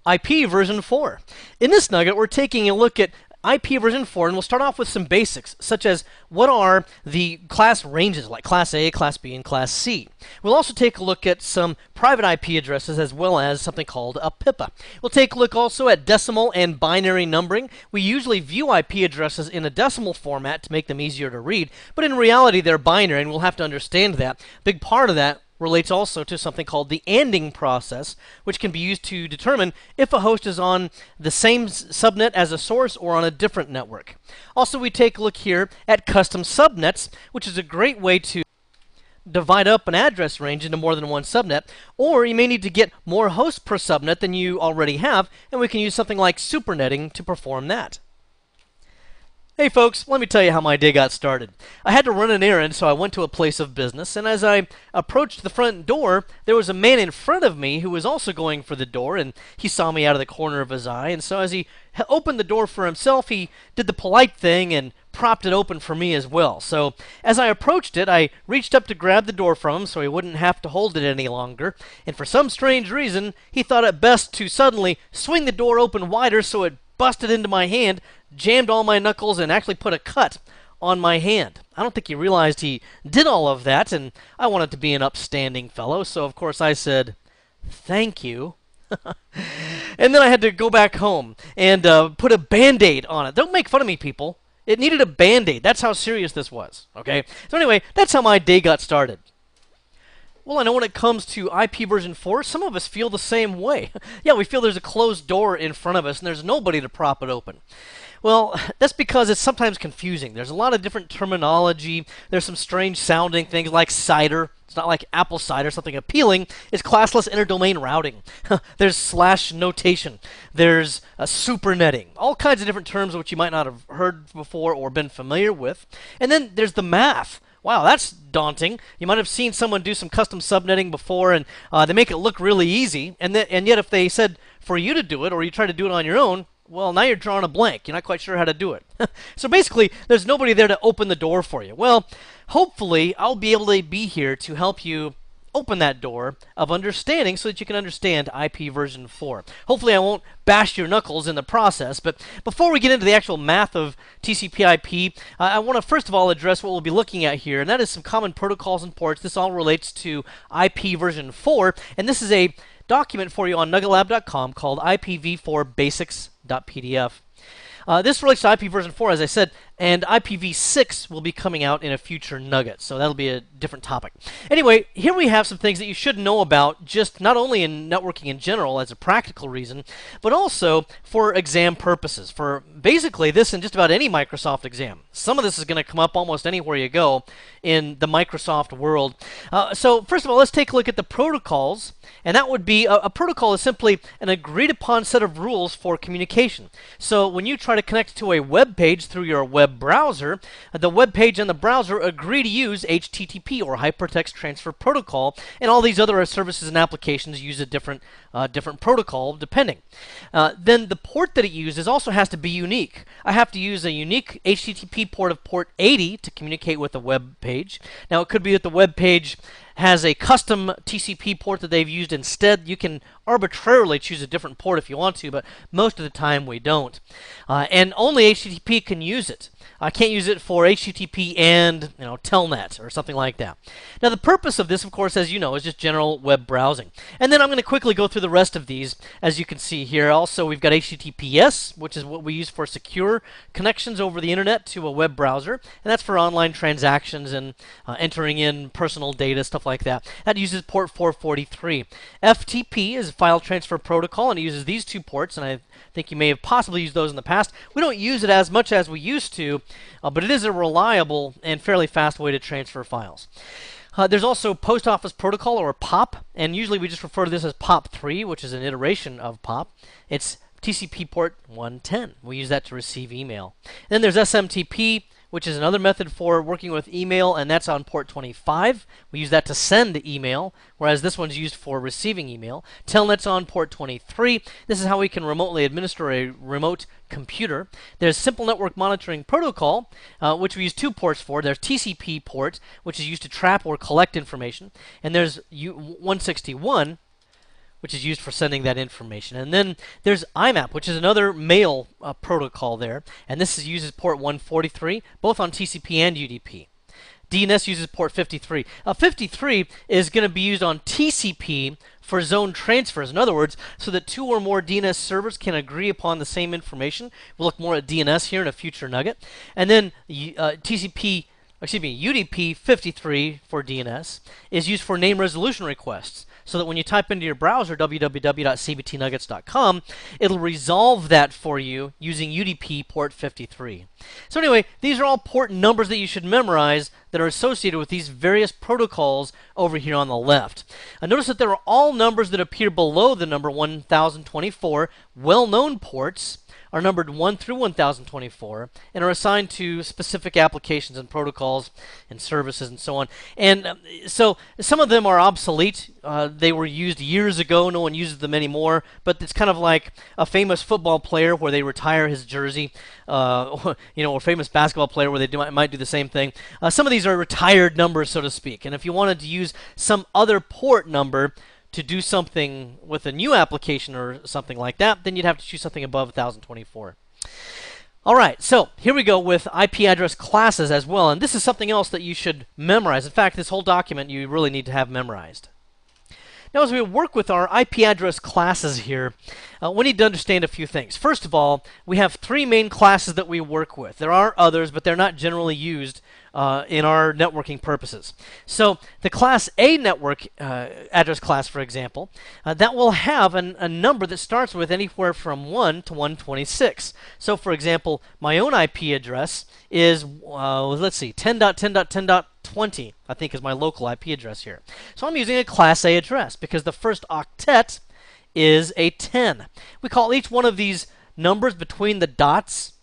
IP version 4. In this nugget, we're taking a look at IP version 4, and we'll start off with some basics, such as what are the class ranges, like Class A, Class B, and Class C. We'll also take a look at some private IP addresses, as well as something called a PIPA. We'll take a look also at decimal and binary numbering. We usually view IP addresses in a decimal format to make them easier to read, but in reality they're binary, and we'll have to understand that. A big part of that relates also to something called the ANDing process, which can be used to determine if a host is on the same subnet as a source or on a different network. Also, we take a look here at custom subnets, which is a great way to divide up an address range into more than one subnet, or you may need to get more hosts per subnet than you already have, and we can use something like supernetting to perform that. Hey folks, let me tell you how my day got started. I had to run an errand, so I went to a place of business, and as I approached the front door, there was a man in front of me who was also going for the door, and he saw me out of the corner of his eye, and so as he opened the door for himself, he did the polite thing and propped it open for me as well. So as I approached it, I reached up to grab the door from him so he wouldn't have to hold it any longer, and for some strange reason, he thought it best to suddenly swing the door open wider so it busted into my hand, jammed all my knuckles, and actually put a cut on my hand. I don't think he realized he did all of that, and I wanted to be an upstanding fellow, so of course I said, "Thank you." And then I had to go back home and put a Band-Aid on it. Don't make fun of me, people. It needed a Band-Aid. That's how serious this was, okay? So anyway, that's how my day got started. Well, I know when it comes to IP version 4, some of us feel the same way. Yeah, we feel there's a closed door in front of us and there's nobody to prop it open. Well, that's because it's sometimes confusing. There's a lot of different terminology. There's some strange sounding things like cider. It's not like apple cider, something appealing. It's classless interdomain routing. There's slash notation. There's supernetting. All kinds of different terms which you might not have heard before or been familiar with. And then there's the math. Wow, that's daunting. You might have seen someone do some custom subnetting before, and they make it look really easy. And yet if they said for you to do it, or you try to do it on your own, well, now you're drawing a blank. You're not quite sure how to do it. So basically, there's nobody there to open the door for you. Well, hopefully, I'll be able to be here to help you open that door of understanding so that you can understand IP version 4. Hopefully I won't bash your knuckles in the process, but before we get into the actual math of TCP/IP, I want to first of all address what we'll be looking at here, and that is some common protocols and ports. This all relates to IP version 4, and this is a document for you on nuggetlab.com called IPv4basics.pdf. This relates to IP version 4, as I said, and IPv6 will be coming out in a future nugget, so that'll be a different topic. Anyway, here we have some things that you should know about, just not only in networking in general as a practical reason, but also for exam purposes, for basically this and just about any Microsoft exam. Some of this is going to come up almost anywhere you go in the Microsoft world. So first of all, let's take a look at the protocols, and that would be, a protocol is simply an agreed upon set of rules for communication. So when you try to connect to a web page through your web browser, the web page and the browser agree to use HTTP or Hypertext Transfer Protocol, and all these other services and applications use a different protocol depending. Then the port that it uses also has to be unique. I have to use a unique HTTP port of port 80 to communicate with a web page. Now it could be that the web page has a custom TCP port that they've used instead. You can arbitrarily choose a different port if you want to, but most of the time we don't. And only HTTP can use it. I can't use it for HTTP and Telnet or something like that. Now the purpose of this, of course, as you know, is just general web browsing. And then I'm going to quickly go through the rest of these, as you can see here. Also, we've got HTTPS, which is what we use for secure connections over the internet to a web browser, and that's for online transactions and entering in personal data, stuff like that. That uses port 443. FTP is a file transfer protocol, and it uses these two ports, and I think you may have possibly used those in the past. We don't use it as much as we used to, but it is a reliable and fairly fast way to transfer files. There's also Post Office Protocol, or POP, and usually we just refer to this as POP3, which is an iteration of POP. It's TCP port 110. We use that to receive email. Then there's SMTP, which is another method for working with email, and that's on port 25. We use that to send email, whereas this one's used for receiving email. Telnet's on port 23. This is how we can remotely administer a remote computer. There's Simple Network Monitoring Protocol, which we use two ports for. There's TCP port, which is used to trap or collect information, and there's 161, which is used for sending that information. And then there's IMAP, which is another mail protocol there, and this uses port 143, both on TCP and UDP. DNS uses port 53. 53 is going to be used on TCP for zone transfers. In other words, so that two or more DNS servers can agree upon the same information. We'll look more at DNS here in a future nugget. And then UDP 53 for DNS is used for name resolution requests, so that when you type into your browser www.cbtnuggets.com, it'll resolve that for you using UDP port 53. So anyway, these are all port numbers that you should memorize that are associated with these various protocols over here on the left. Notice that there are all numbers that appear below the number 1024, well-known ports, are numbered 1 through 1024 and are assigned to specific applications and protocols and services and so on. And so some of them are obsolete. They were used years ago. No one uses them anymore. But it's kind of like a famous football player where they retire his jersey, or a famous basketball player where they might do the same thing. Some of these are retired numbers, so to speak. And if you wanted to use some other port number to do something with a new application or something like that, then you'd have to choose something above 1024. All right, so here we go with IP address classes as well, and this is something else that you should memorize. In fact, this whole document you really need to have memorized. Now, as we work with our IP address classes here, we need to understand a few things. First of all, we have three main classes that we work with. There are others, but they're not generally used in our networking purposes. So the Class A network address class, for example, that will have a number that starts with anywhere from 1 to 126. So, for example, my own IP address is, let's see, 10.10.10.20, I think is my local IP address here. So I'm using a Class A address because the first octet is a 10. We call each one of these numbers between the dots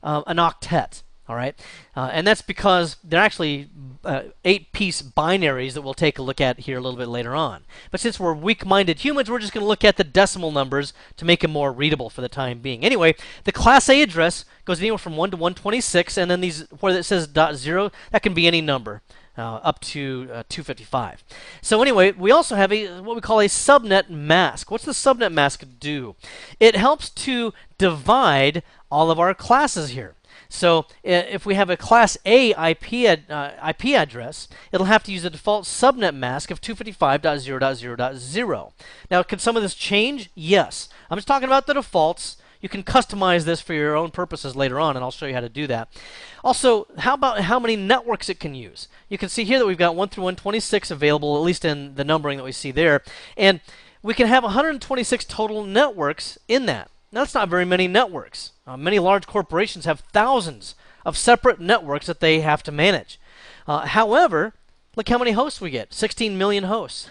an octet. All right, and that's because they're actually 8-piece binaries that we'll take a look at here a little bit later on. But since we're weak-minded humans, we're just going to look at the decimal numbers to make them more readable for the time being. Anyway, the Class A address goes anywhere from 1 to 126, and then these where it says .0, that can be any number up to 255. So anyway, we also have what we call a subnet mask. What's the subnet mask do? It helps to divide all of our classes here. So if we have a Class A IP address, it'll have to use the default subnet mask of 255.0.0.0. Now, can some of this change? Yes. I'm just talking about the defaults. You can customize this for your own purposes later on, and I'll show you how to do that. Also, how about how many networks it can use? You can see here that we've got 1 through 126 available, at least in the numbering that we see there. And we can have 126 total networks in that. Now, that's not very many networks. Many large corporations have thousands of separate networks that they have to manage. However, look how many hosts we get. 16 million hosts.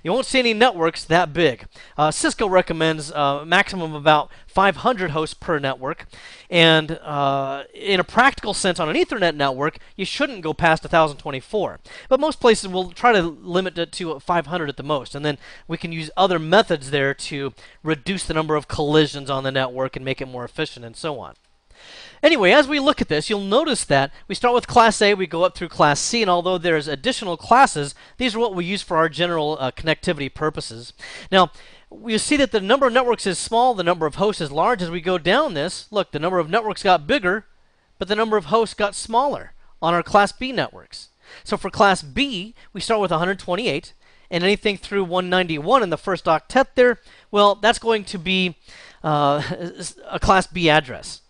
You won't see any networks that big. Cisco recommends a maximum of about 500 hosts per network. And in a practical sense, on an Ethernet network, you shouldn't go past 1024. But most places will try to limit it to 500 at the most. And then we can use other methods there to reduce the number of collisions on the network and make it more efficient and so on. Anyway, as we look at this, you'll notice that we start with Class A, we go up through Class C, and although there's additional classes, these are what we use for our general connectivity purposes. Now, you see that the number of networks is small, the number of hosts is large. As we go down this, look, the number of networks got bigger, but the number of hosts got smaller on our Class B networks. So for Class B, we start with 128, and anything through 191 in the first octet there, well, that's going to be a Class B address.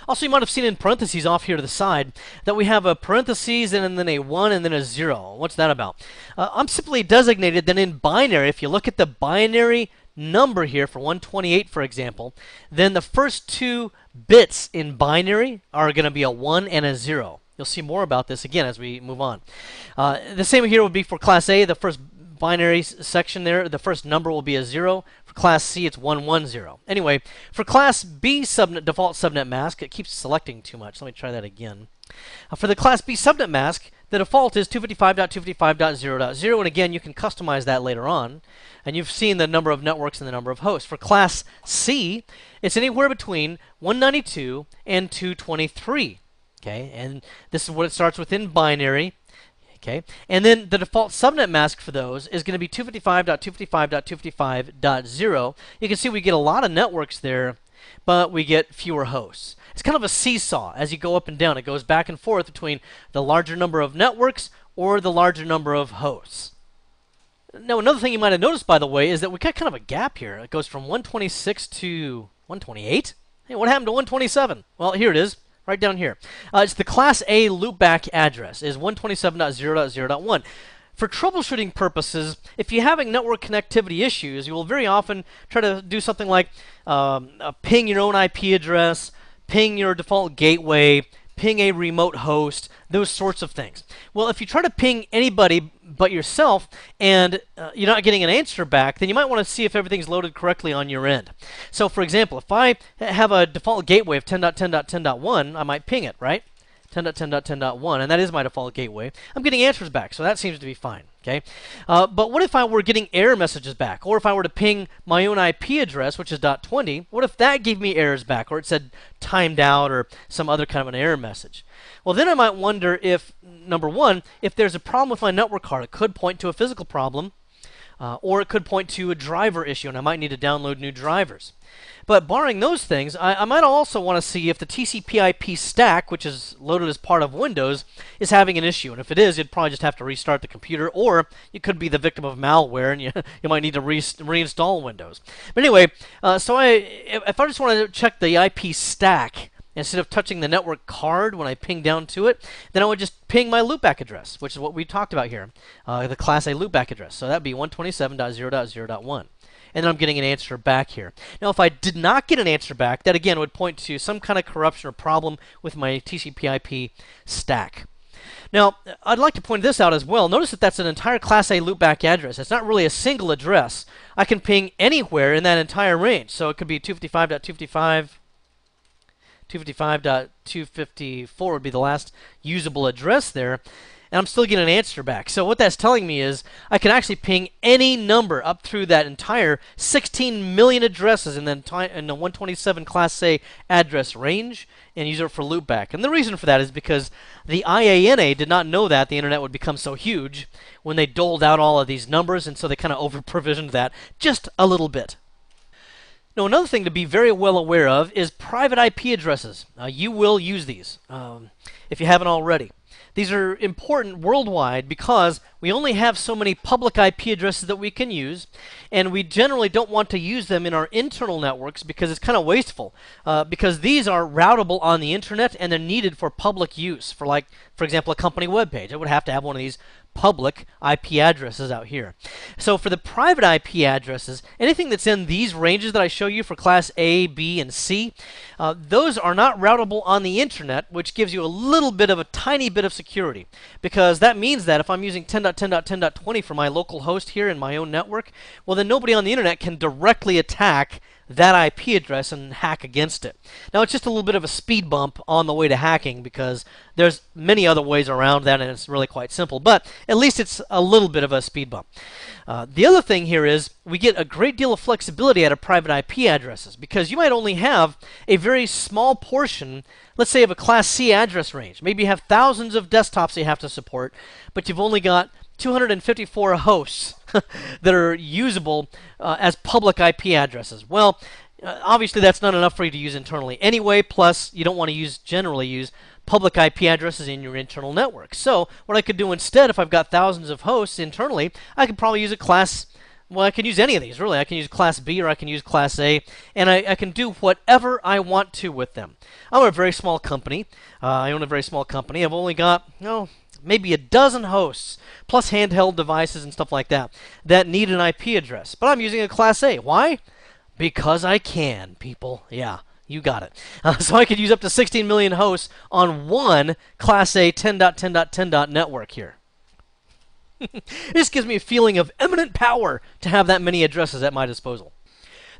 Also, you might have seen in parentheses off here to the side that we have a parentheses and then a 1 and then a 0. What's that about? I'm simply designated then in binary. If you look at the binary number here for 128, for example, then the first two bits in binary are going to be a 1 and a 0. You'll see more about this again as we move on. The same here would be for Class A. The first binary section there, the first number will be a 0. For Class C, it's 110. Anyway, for Class B default subnet mask, it keeps selecting too much. Let me try that again. For the Class B subnet mask, the default is 255.255.0.0, and again, you can customize that later on. And you've seen the number of networks and the number of hosts. For Class C, it's anywhere between 192 and 223. Okay, and this is what it starts with in binary. Okay, and then the default subnet mask for those is going to be 255.255.255.0. You can see we get a lot of networks there, but we get fewer hosts. It's kind of a seesaw as you go up and down. It goes back and forth between the larger number of networks or the larger number of hosts. Now, another thing you might have noticed, by the way, is that we got kind of a gap here. It goes from 126 to 128. Hey, what happened to 127? Well, here it is, right down here. It's the Class A loopback address, is 127.0.0.1. For troubleshooting purposes, if you're having network connectivity issues, you will very often try to do something like ping your own IP address, ping your default gateway, ping a remote host, those sorts of things. Well, if you try to ping anybody but yourself and you're not getting an answer back, then you might want to see if everything's loaded correctly on your end. So, for example, if I have a default gateway of 10.10.10.1, I might ping it, right? 10.10.10.1, and that is my default gateway. I'm getting answers back, so that seems to be fine. Okay, but what if I were getting error messages back, or if I were to ping my own IP address, which is .20? What if that gave me errors back, or it said timed out, or some other kind of an error message? Well, then I might wonder if, number one, if there's a problem with my network card. It could point to a physical problem, or it could point to a driver issue, and I might need to download new drivers. But barring those things, I might also want to see if the TCP/IP stack, which is loaded as part of Windows, is having an issue. And if it is, you'd probably just have to restart the computer, or you could be the victim of malware, and you might need to reinstall Windows. But anyway, so if I just want to check the IP stack, instead of touching the network card when I ping down to it, then I would just ping my loopback address, which is what we talked about here, the Class A loopback address. So that would be 127.0.0.1. And then I'm getting an answer back here. Now, if I did not get an answer back, that again would point to some kind of corruption or problem with my TCP/IP stack. Now, I'd like to point this out as well. Notice that that's an entire Class A loopback address. It's not really a single address. I can ping anywhere in that entire range. So it could be 255.255. 255.254 would be the last usable address there, and I'm still getting an answer back. So what that's telling me is I can actually ping any number up through that entire 16 million addresses in the 127 Class A address range and use it for loopback. And the reason for that is because the IANA did not know that the internet would become so huge when they doled out all of these numbers, and so they kind of over-provisioned that just a little bit. Now, another thing to be very well aware of is private IP addresses. You will use these if you haven't already. These are important worldwide because we only have so many public IP addresses that we can use, and we generally don't want to use them in our internal networks because it's kind of wasteful. Because these are routable on the internet and they're needed for public use. For example, a company web page, it would have to have one of these public IP addresses out here. So for the private IP addresses, anything that's in these ranges that I show you for Class A, B, and C, those are not routable on the internet, which gives you a little bit of a tiny bit of security. Because that means that if I'm using 10.10.10.20 for my local host here in my own network, well then nobody on the internet can directly attack that IP address and hack against it. Now, it's just a little bit of a speed bump on the way to hacking because there's many other ways around that and it's really quite simple, but at least it's a little bit of a speed bump. The other thing here is we get a great deal of flexibility out of private IP addresses because you might only have a very small portion, let's say, of a Class C address range. Maybe you have thousands of desktops you have to support, but you've only got 254 hosts that are usable as public IP addresses. Well, obviously that's not enough for you to use internally anyway, plus you don't want to generally use public IP addresses in your internal network. So what I could do instead, if I've got thousands of hosts internally, I could probably use I can use any of these, really. I can use Class B or I can use Class A, and I can do whatever I want to with them. I'm a very small company. I own a very small company. I've only got, maybe a dozen hosts, plus handheld devices and stuff like that need an IP address. But I'm using a Class A. Why? Because I can, people. Yeah, you got it. So I could use up to 16 million hosts on one Class A 10.10.10. network here. This gives me a feeling of eminent power to have that many addresses at my disposal.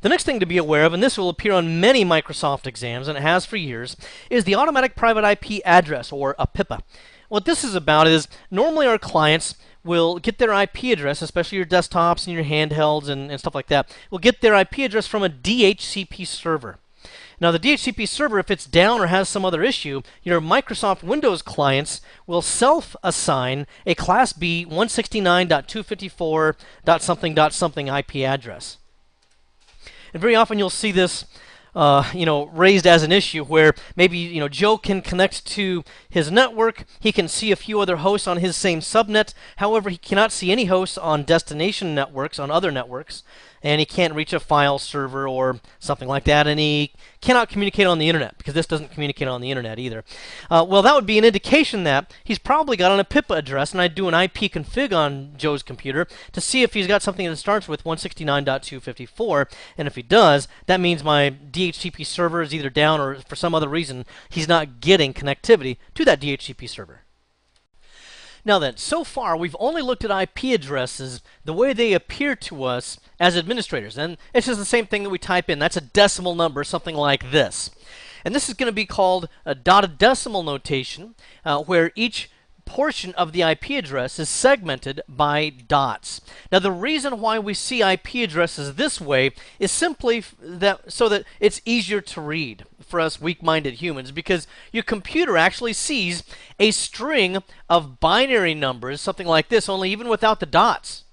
The next thing to be aware of, and this will appear on many Microsoft exams, and it has for years, is the Automatic Private IP Address, or APIPA. What this is about is normally our clients will get their IP address, especially your desktops and your handhelds and stuff like that, will get their IP address from a DHCP server. Now the DHCP server, if it's down or has some other issue, your Microsoft Windows clients will self-assign a Class B 169.254.something.something IP address. And very often you'll see this raised as an issue where maybe Joe can connect to his network. He can see a few other hosts on his same subnet. However, he cannot see any hosts on destination networks, on other networks, and he can't reach a file server or something like that, and he cannot communicate on the internet because this doesn't communicate on the internet either. Well, that would be an indication that he's probably got an IPIPA address, and I'd do an IP config on Joe's computer to see if he's got something that starts with 169.254, and if he does, that means my DHCP server is either down or for some other reason he's not getting connectivity to that DHCP server. Now then, so far we've only looked at IP addresses the way they appear to us as administrators, and it's just the same thing that we type in. That's a decimal number, something like this. And this is going to be called a dotted decimal notation, where each portion of the IP address is segmented by dots. Now the reason why we see IP addresses this way is simply so that it's easier to read for us weak-minded humans, because your computer actually sees a string of binary numbers, something like this, only even without the dots.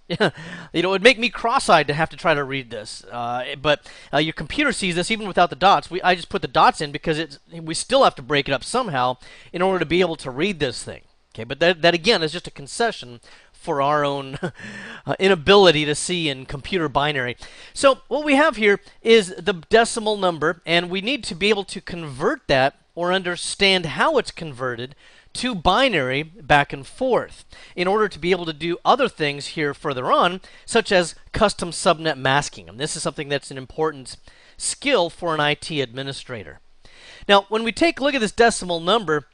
It would make me cross-eyed to have to try to read this, but your computer sees this even without the dots. I just put the dots in because we still have to break it up somehow in order to be able to read this thing. Okay, but that again is just a concession for our own inability to see in computer binary. So what we have here is the decimal number, and we need to be able to convert that or understand how it's converted to binary back and forth in order to be able to do other things here further on, such as custom subnet masking. And this is something that's an important skill for an IT administrator. Now, when we take a look at this decimal number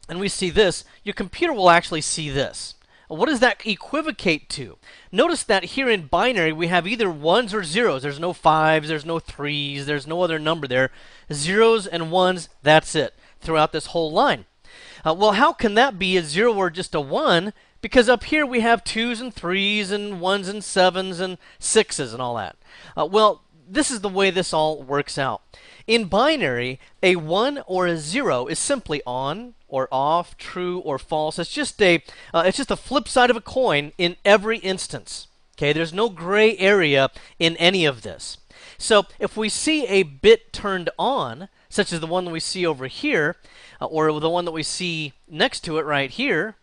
and we see this, your computer will actually see this. What does that equivocate to? Notice that here in binary we have either ones or zeros. There's no fives, there's no threes, there's no other number there. Zeros and ones, that's it, throughout this whole line. Well, how can that be a 0 or just a 1? Because up here we have 2s and 3s and 1s and 7s and 6s and all that. Well, this is the way this all works out. In binary, a 1 or a 0 is simply on or off, true or false. It's just a flip side of a coin in every instance. Okay, there's no gray area in any of this. So if we see a bit turned on, such as the one that we see over here, or the one that we see next to it right here,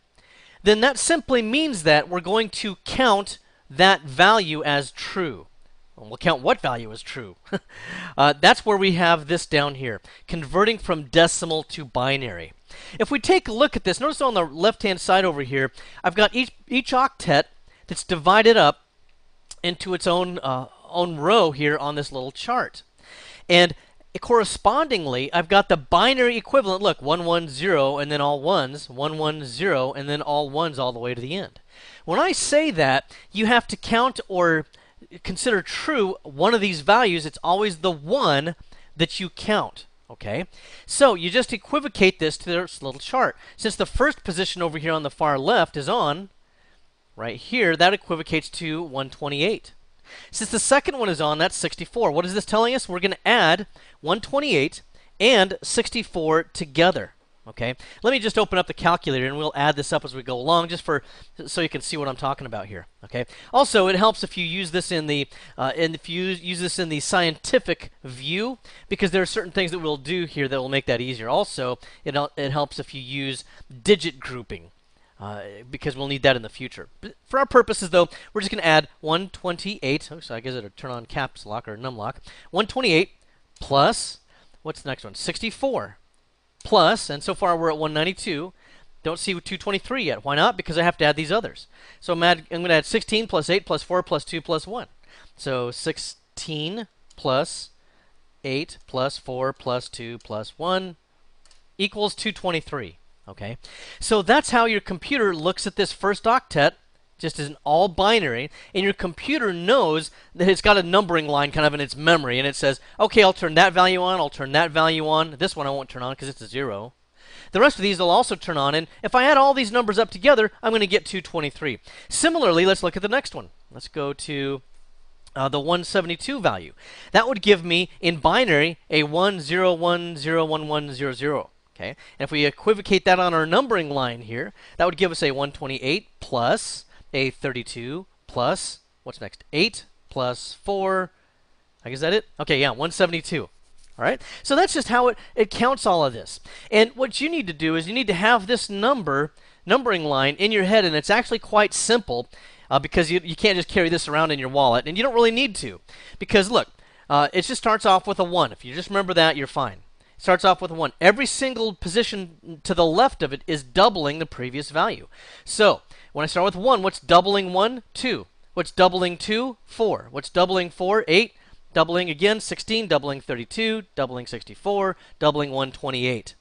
then that simply means that we're going to count that value as true. We'll count what value is true. That's where we have this down here, converting from decimal to binary. If we take a look at this, notice on the left-hand side over here, I've got each octet that's divided up into its own row here on this little chart. And correspondingly, I've got the binary equivalent. Look, 110 and then all ones, 110 and then all ones all the way to the end. When I say that, you have to count or consider true one of these values. It's always the one that you count. Okay, so you just equivocate this to this little chart. Since the first position over here on the far left is on, right here, that equivocates to 128. Since the second one is on, that's 64. What is this telling us? We're going to add 128 and 64 together. Okay, let me just open up the calculator and we'll add this up as we go along, just so you can see what I'm talking about here. Okay. Also, it helps if you use this in the scientific view, because there are certain things that we'll do here that will make that easier. Also, it helps if you use digit grouping, because we'll need that in the future. But for our purposes, though, we're just going to add 128. Oh, so I guess it'll turn on caps lock or numlock. 128 plus, what's the next one? 64. Plus, and so far we're at 192. Don't see 223 yet. Why not? Because I have to add these others. So I'm going to add 16 plus 8 plus 4 plus 2 plus 1. So 16 plus 8 plus 4 plus 2 plus 1 equals 223. Okay? So that's how your computer looks at this first octet, just as an all binary, and your computer knows that it's got a numbering line kind of in its memory, and it says, okay, I'll turn that value on, I'll turn that value on. This one I won't turn on because it's a 0. The rest of these will also turn on, and if I add all these numbers up together, I'm going to get 223. Similarly, let's look at the next one. Let's go to the 172 value. That would give me, in binary, a 101011100. Okay? And if we equivocate that on our numbering line here, that would give us a 128 plus a 32 plus, what's next? 8 plus 4. I guess that it? Okay, yeah, 172. All right? So that's just how it counts all of this. And what you need to do is you need to have this numbering line in your head, and it's actually quite simple. Because you can't just carry this around in your wallet, and you don't really need to. Because look, it just starts off with a 1. If you just remember that, you're fine. It starts off with a 1. Every single position to the left of it is doubling the previous value. So when I start with 1, what's doubling 1? 2. What's doubling 2? 4. What's doubling 4? 8. Doubling again, 16. Doubling 32. Doubling 64. Doubling 128.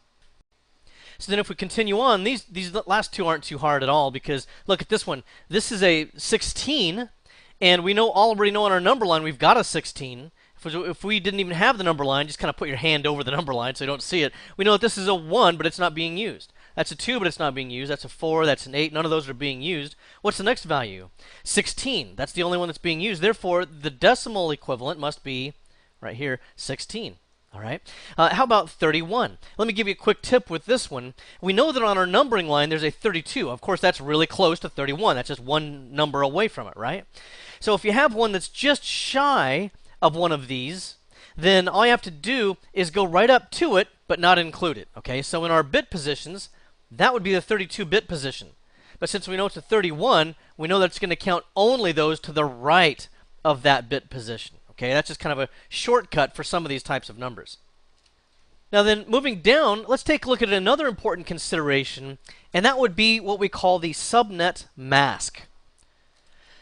So then if we continue on, these last two aren't too hard at all, because look at this one. This is a 16, and we already know on our number line we've got a 16. If we didn't even have the number line, just kind of put your hand over the number line so you don't see it. We know that this is a 1, but it's not being used. That's a 2, but it's not being used. That's a 4, that's an 8. None of those are being used. What's the next value? 16. That's the only one that's being used. Therefore, the decimal equivalent must be, right here, 16. All right. How about 31? Let me give you a quick tip with this one. We know that on our numbering line there's a 32. Of course, that's really close to 31. That's just one number away from it, right? So if you have one that's just shy of one of these, then all you have to do is go right up to it, but not include it. Okay. So in our bit positions, that would be the 32-bit position. But since we know it's a 31, we know that it's going to count only those to the right of that bit position. Okay, that's just kind of a shortcut for some of these types of numbers. Now then, moving down, let's take a look at another important consideration, and that would be what we call the subnet mask.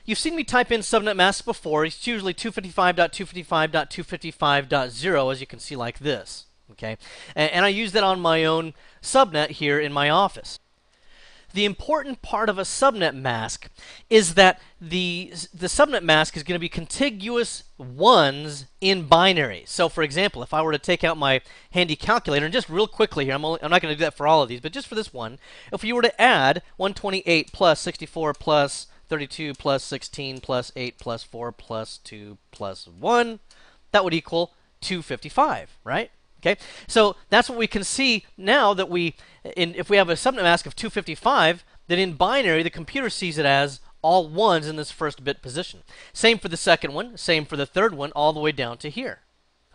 You've seen me type in subnet mask before. It's usually 255.255.255.0, as you can see, like this. Okay, and I use that on my own subnet here in my office. The important part of a subnet mask is that the subnet mask is going to be contiguous ones in binary. So for example, if I were to take out my handy calculator, and just real quickly here, I'm not going to do that for all of these, but just for this one, if you were to add 128 plus 64 plus 32 plus 16 plus 8 plus 4 plus 2 plus 1, that would equal 255, right? Okay, so that's what we can see now that if we have a subnet mask of 255, then in binary the computer sees it as all ones in this first bit position. Same for the second one, same for the third one, all the way down to here.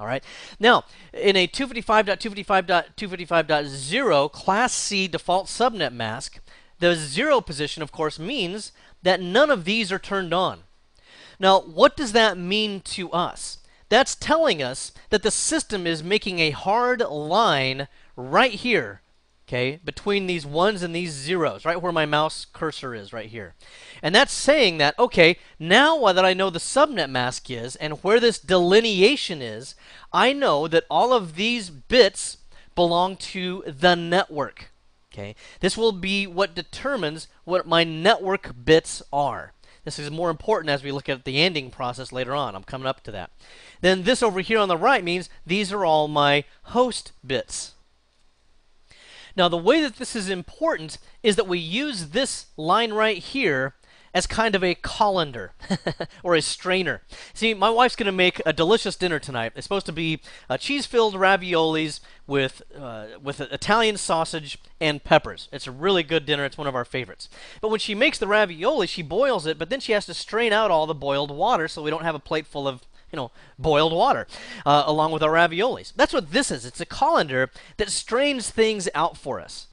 All right. Now, in a 255.255.255.0 Class C default subnet mask, the 0 position, of course, means that none of these are turned on. Now, what does that mean to us? That's telling us that the system is making a hard line right here, okay, between these ones and these zeros, right where my mouse cursor is, right here. And that's saying that, okay, now that I know the subnet mask is and where this delineation is, I know that all of these bits belong to the network. Okay, this will be what determines what my network bits are. This is more important as we look at the ANDing process later on. I'm coming up to that. Then this over here on the right means these are all my host bits. Now, the way that this is important is that we use this line right here as kind of a colander or a strainer. See, my wife's going to make a delicious dinner tonight. It's supposed to be cheese-filled raviolis with Italian sausage and peppers. It's a really good dinner. It's one of our favorites. But when she makes the ravioli, she boils it, but then she has to strain out all the boiled water so we don't have a plate full of boiled water along with our raviolis. That's what this is. It's a colander that strains things out for us.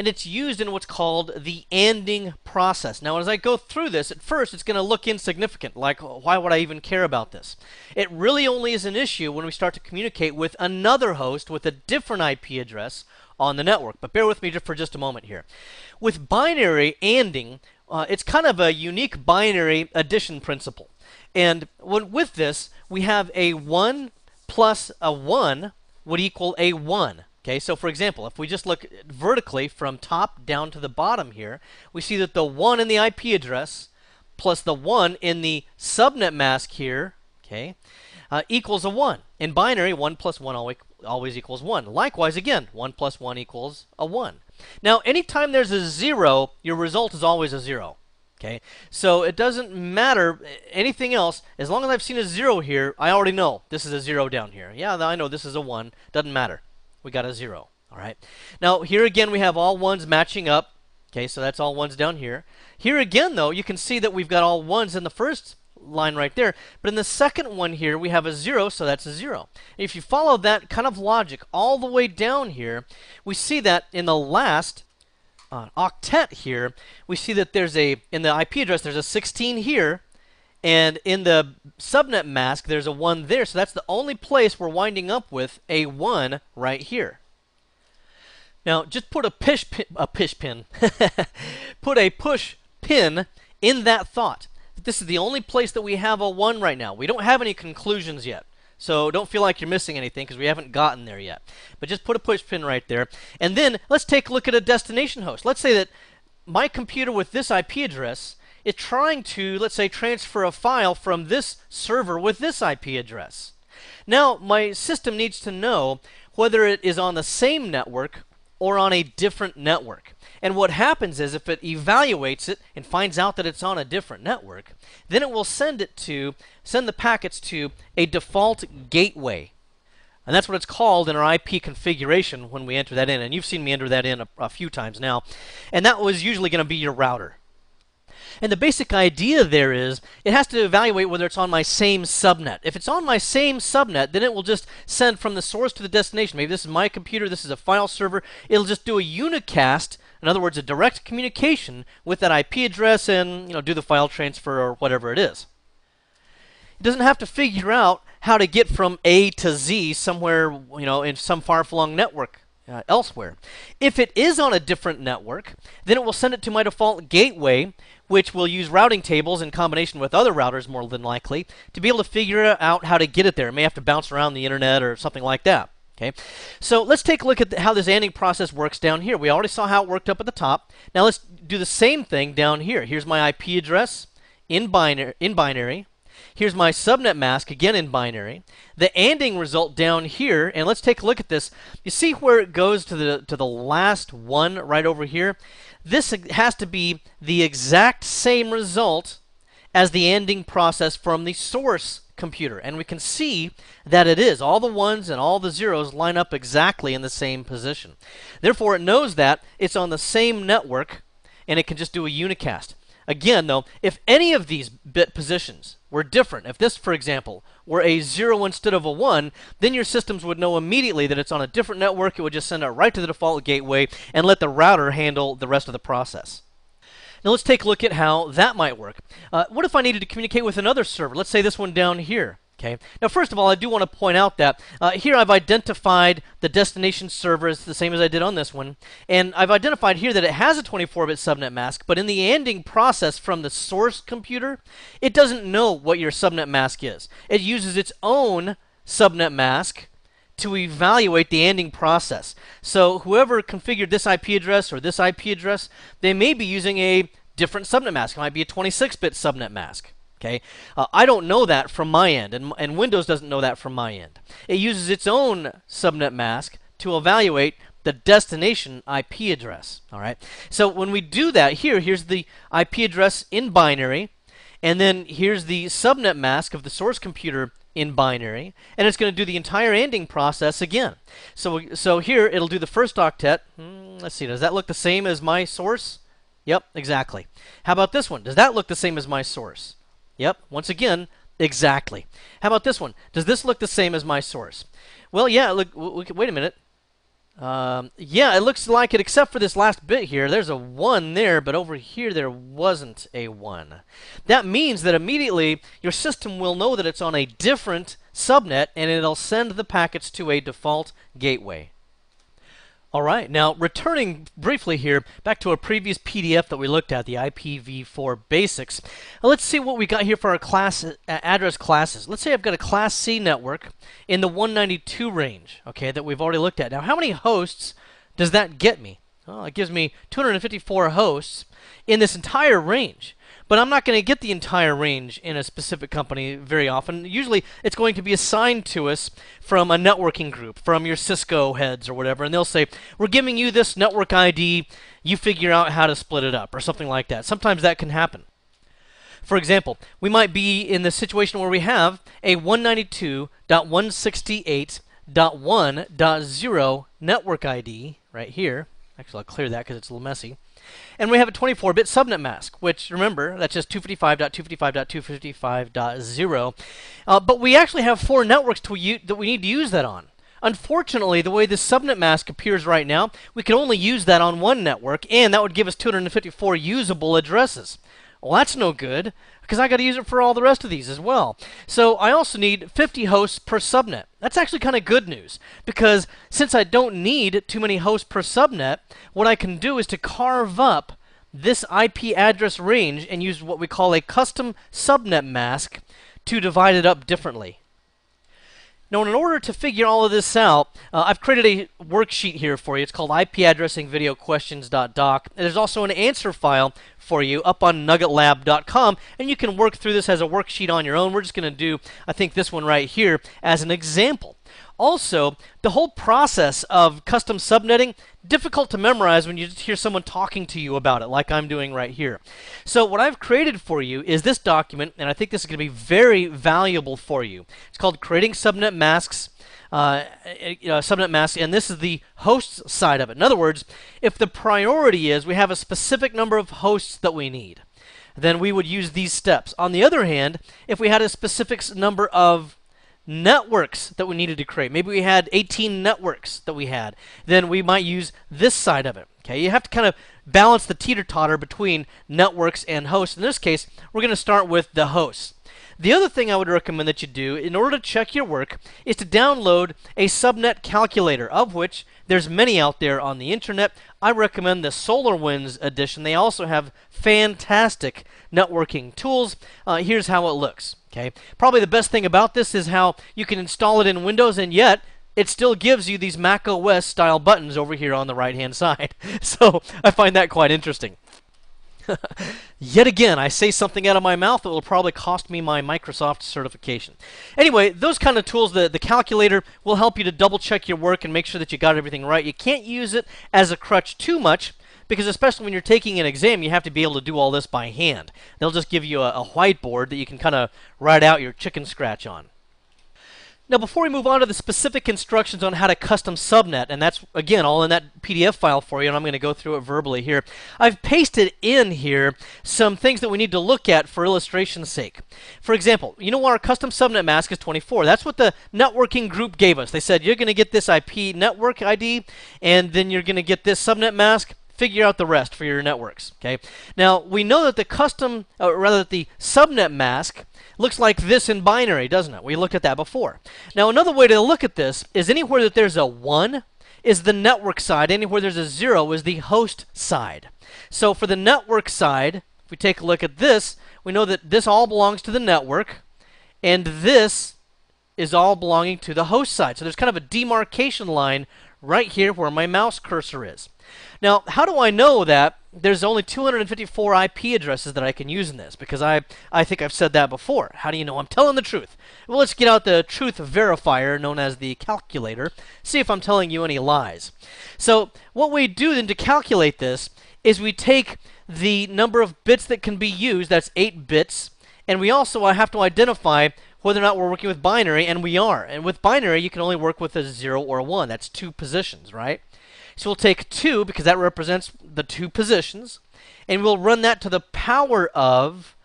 And it's used in what's called the ANDing process. Now, as I go through this, at first it's going to look insignificant, like why would I even care about this? It really only is an issue when we start to communicate with another host with a different IP address on the network. But bear with me for just a moment here. With binary ANDing, it's kind of a unique binary addition principle. And with this, we have a 1 plus a 1 would equal a 1. Okay, so for example, if we just look vertically from top down to the bottom here, we see that the 1 in the IP address plus the 1 in the subnet mask here, okay, equals a 1. In binary, 1 plus 1 always equals 1. Likewise, again, 1 plus 1 equals a 1. Now, anytime there's a 0, your result is always a 0. Okay, so it doesn't matter anything else. As long as I've seen a 0 here, I already know this is a 0 down here. Yeah, I know this is a 1. Doesn't matter. We got a 0. All right. Now, here again, we have all 1s matching up. Okay, so that's all 1s down here. Here again, though, you can see that we've got all 1s in the first line right there. But in the second one here, we have a 0, so that's a 0. If you follow that kind of logic all the way down here, we see that in the last octet here, we see that there's in the IP address, there's a 16 here, and in the subnet mask, there's a 1 there. So that's the only place we're winding up with a 1 right here. Now, just put a push pin in that thought. This is the only place that we have a 1 right now. We don't have any conclusions yet. So don't feel like you're missing anything because we haven't gotten there yet. But just put a push pin right there. And then let's take a look at a destination host. Let's say that my computer with this IP address is trying to, let's say, transfer a file from this server with this IP address. Now, my system needs to know whether it is on the same network or on a different network. And what happens is if it evaluates it and finds out that it's on a different network, then it will send the packets to a default gateway. And that's what it's called in our IP configuration when we enter that in. And you've seen me enter that in a few times now. And that was usually going to be your router. And the basic idea there is it has to evaluate whether it's on my same subnet. If it's on my same subnet, then it will just send from the source to the destination. Maybe this is my computer, this is a file server. It'll just do a unicast, in other words, a direct communication with that IP address and do the file transfer or whatever it is. It doesn't have to figure out how to get from A to Z somewhere, in some far-flung network elsewhere. If it is on a different network, then it will send it to my default gateway, which will use routing tables in combination with other routers more than likely to be able to figure out how to get it there. It may have to bounce around the internet or something like that. Okay, so let's take a look at how this ANDing process works down here. We already saw how it worked up at the top. Now let's do the same thing down here. Here's my IP address in binary. Here's my subnet mask, again in binary. The ANDing result down here, and let's take a look at this. You see where it goes to the last one right over here? This has to be the exact same result as the ANDing process from the source computer. And we can see that it is. All the 1s and all the 0s line up exactly in the same position. Therefore, it knows that it's on the same network, and it can just do a unicast. Again, though, if any of these bit positions were different, if this, for example, were a 0 instead of a 1, then your systems would know immediately that it's on a different network. It would just send it right to the default gateway and let the router handle the rest of the process. Now let's take a look at how that might work. What if I needed to communicate with another server? Let's say this one down here. Okay. Now, first of all, I do want to point out that here I've identified the destination server as the same as I did on this one. And I've identified here that it has a 24-bit subnet mask, but in the ANDing process from the source computer, it doesn't know what your subnet mask is. It uses its own subnet mask to evaluate the ANDing process. So whoever configured this IP address or this IP address, they may be using a different subnet mask. It might be a 26-bit subnet mask. Okay, I don't know that from my end, and Windows doesn't know that from my end. It uses its own subnet mask to evaluate the destination IP address. All right. So when we do that, here's the IP address in binary, and then here's the subnet mask of the source computer in binary, and it's going to do the entire ANDing process again. So here it'll do the first octet. Let's see, does that look the same as my source? Yep, exactly. How about this one? Does that look the same as my source? Yep, once again, exactly. How about this one? Does this look the same as my source? Well, yeah, look, wait a minute. Yeah, it looks like it, except for this last bit here. There's a 1 there, but over here there wasn't a 1. That means that immediately your system will know that it's on a different subnet, and it'll send the packets to a default gateway. All right, now returning briefly here back to a previous PDF that we looked at, the IPv4 basics. Let's see what we got here for our class address classes. Let's say I've got a Class C network in the 192 range, okay, that we've already looked at. Now, how many hosts does that get me? Well, it gives me 254 hosts in this entire range. But I'm not going to get the entire range in a specific company very often. Usually, it's going to be assigned to us from a networking group, from your Cisco heads or whatever, and they'll say, we're giving you this network ID, you figure out how to split it up, or something like that. Sometimes that can happen. For example, we might be in the situation where we have a 192.168.1.0 network ID right here. Actually, I'll clear that because it's a little messy. And we have a 24-bit subnet mask, which, remember, that's just 255.255.255.0. But we actually have 4 networks that we need to use that on. Unfortunately, the way this subnet mask appears right now, we can only use that on one network, and that would give us 254 usable addresses. Well, that's no good, because I got to use it for all the rest of these as well. So I also need 50 hosts per subnet. That's actually kind of good news, because since I don't need too many hosts per subnet, what I can do is to carve up this IP address range and use what we call a custom subnet mask to divide it up differently. Now, in order to figure all of this out, I've created a worksheet here for you. It's called IP Addressing Video Questions.doc. There's also an answer file for you up on nuggetlab.com, and you can work through this as a worksheet on your own. We're just going to do, I think, this one right here as an example. Also, the whole process of custom subnetting, difficult to memorize when you just hear someone talking to you about it, like I'm doing right here. So what I've created for you is this document, and I think this is going to be very valuable for you. It's called Creating Subnet Masks, subnet masks, and this is the host side of it. In other words, if the priority is we have a specific number of hosts that we need, then we would use these steps. On the other hand, if we had a specific number of networks that we needed to create, maybe we had 18 networks that we had, then we might use this side of it. Okay, you have to kind of balance the teeter-totter between networks and hosts. In this case, we're going to start with the hosts. The other thing I would recommend that you do in order to check your work is to download a subnet calculator, of which there's many out there on the internet. I recommend the SolarWinds edition. They also have fantastic networking tools. Here's how it looks. Okay, probably the best thing about this is how you can install it in Windows, and yet it still gives you these Mac OS style buttons over here on the right hand side. So I find that quite interesting. Yet again, I say something out of my mouth that will probably cost me my Microsoft certification. Anyway, those kind of tools, the calculator will help you to double check your work and make sure that you got everything right. You can't use it as a crutch too much, because especially when you're taking an exam, you have to be able to do all this by hand. They'll just give you a whiteboard that you can kind of write out your chicken scratch on. Now, before we move on to the specific instructions on how to custom subnet, and that's, again, all in that PDF file for you, and I'm going to go through it verbally here, I've pasted in here some things that we need to look at for illustration's sake. For example, you know our custom subnet mask is 24. That's what the networking group gave us. They said, you're going to get this IP network ID, and then you're going to get this subnet mask. Figure out the rest for your networks. Okay. Now, we know that the the subnet mask looks like this in binary, doesn't it? We looked at that before. Now, another way to look at this is anywhere that there's a 1 is the network side. Anywhere there's a 0 is the host side. So for the network side, if we take a look at this, we know that this all belongs to the network, and this is all belonging to the host side. So there's kind of a demarcation line right here where my mouse cursor is. Now, how do I know that there's only 254 IP addresses that I can use in this? Because I think I've said that before. How do you know I'm telling the truth? Well, let's get out the truth verifier, known as the calculator, see if I'm telling you any lies. So what we do then to calculate this is we take the number of bits that can be used, that's 8 bits, and we also have to identify whether or not we're working with binary, and we are. And with binary, you can only work with a 0 or 1. That's 2 positions, right? So we'll take 2, because that represents the 2 positions, and we'll run that to the power of